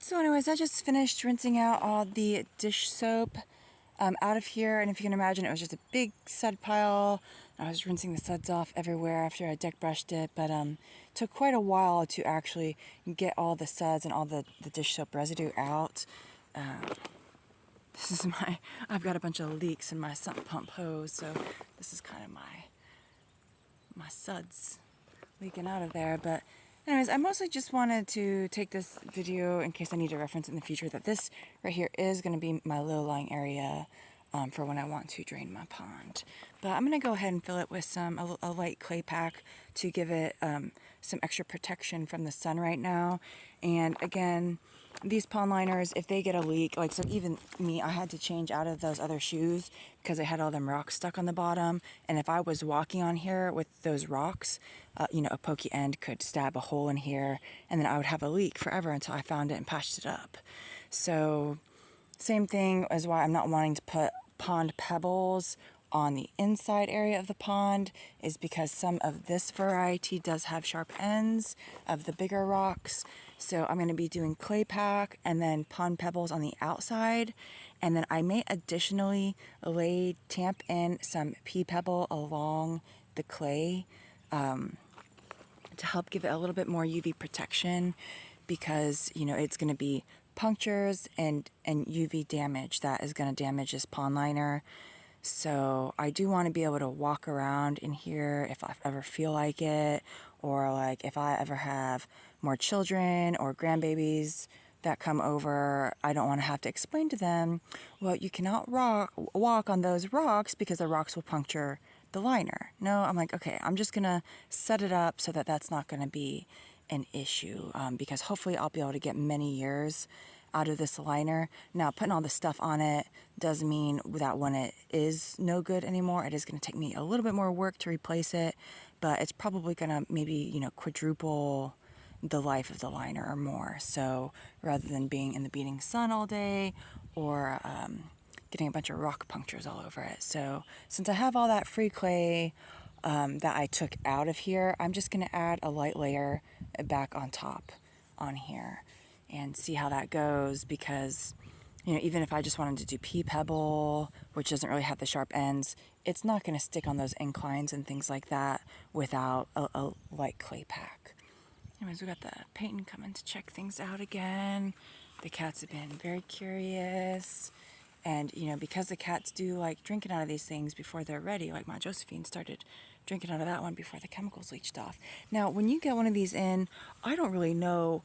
So anyways, I just finished rinsing out all the dish soap out of here, and if you can imagine, it was just a big sud pile. I was rinsing the suds off everywhere after I deck brushed it, but took quite a while to actually get all the suds and all the dish soap residue out. This is I've got a bunch of leaks in my sump pump hose, so this is kind of my suds leaking out of there. But anyways, I mostly just wanted to take this video in case I need to reference in the future that this right here is going to be my low-lying area for when I want to drain my pond. But I'm going to go ahead and fill it with a light clay pack to give it some extra protection from the sun right now. And again, these pond liners, if they get a leak, like, so even me, I had to change out of those other shoes because they had all them rocks stuck on the bottom. And if I was walking on here with those rocks, a pokey end could stab a hole in here, and then I would have a leak forever until I found it and patched it up. So same thing as why I'm not wanting to put pond pebbles on the inside area of the pond, is because some of this variety does have sharp ends of the bigger rocks. So I'm going to be doing clay pack and then pond pebbles on the outside, and then I may additionally tamp in some pea pebble along the clay to help give it a little bit more UV protection, because it's going to be punctures and UV damage that is going to damage this pond liner. So I do want to be able to walk around in here if I ever feel like it, or like if I ever have more children or grandbabies that come over. I don't want to have to explain to them, well, you cannot walk on those rocks because the rocks will puncture the liner. No, I'm like, okay, I'm just gonna set it up so that that's not gonna be an issue, because hopefully I'll be able to get many years out of this liner. Now, putting all the stuff on it does mean that when it is no good anymore, it is going to take me a little bit more work to replace it, but it's probably going to maybe, quadruple the life of the liner or more. So rather than being in the beating sun all day or getting a bunch of rock punctures all over it. So since I have all that free clay that I took out of here, I'm just going to add a light layer back on top on here and see how that goes, because even if I just wanted to do pea pebble, which doesn't really have the sharp ends, it's not going to stick on those inclines and things like that without a light clay pack. Anyways, we got the Peyton coming to check things out again. The cats have been very curious. And, because the cats do like drinking out of these things before they're ready, like my Josephine started drinking out of that one before the chemicals leached off. Now, when you get one of these in, I don't really know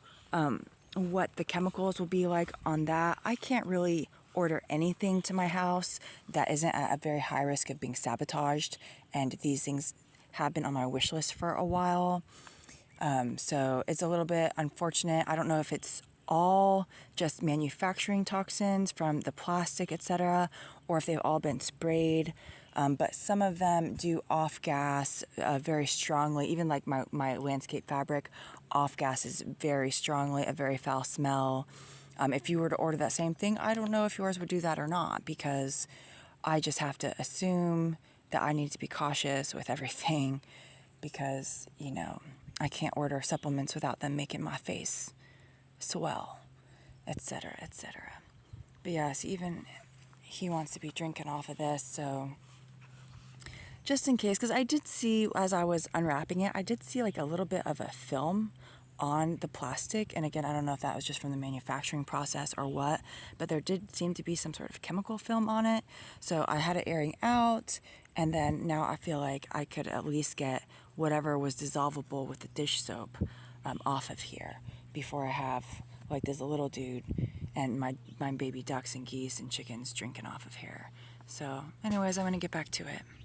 what the chemicals will be like on that. I can't really order anything to my house that isn't at a very high risk of being sabotaged. And these things have been on my wish list for a while. So it's a little bit unfortunate. I don't know if it's all just manufacturing toxins from the plastic, etc., or if they've all been sprayed. But some of them do off gas very strongly. Even like my landscape fabric off gases very strongly, a very foul smell. If you were to order that same thing, I don't know if yours would do that or not, because I just have to assume that I need to be cautious with everything, because I can't order supplements without them making my face swell, etc., etc. But yes, even he wants to be drinking off of this, so just in case, because I did see, as I was unwrapping it, I did see like a little bit of a film on the plastic, and again, I don't know if that was just from the manufacturing process or what, but there did seem to be some sort of chemical film on it. So I had it airing out, and then now I feel like I could at least get whatever was dissolvable with the dish soap off of here before I have like this little dude and my baby ducks and geese and chickens drinking off of here. So anyways, I'm gonna get back to it.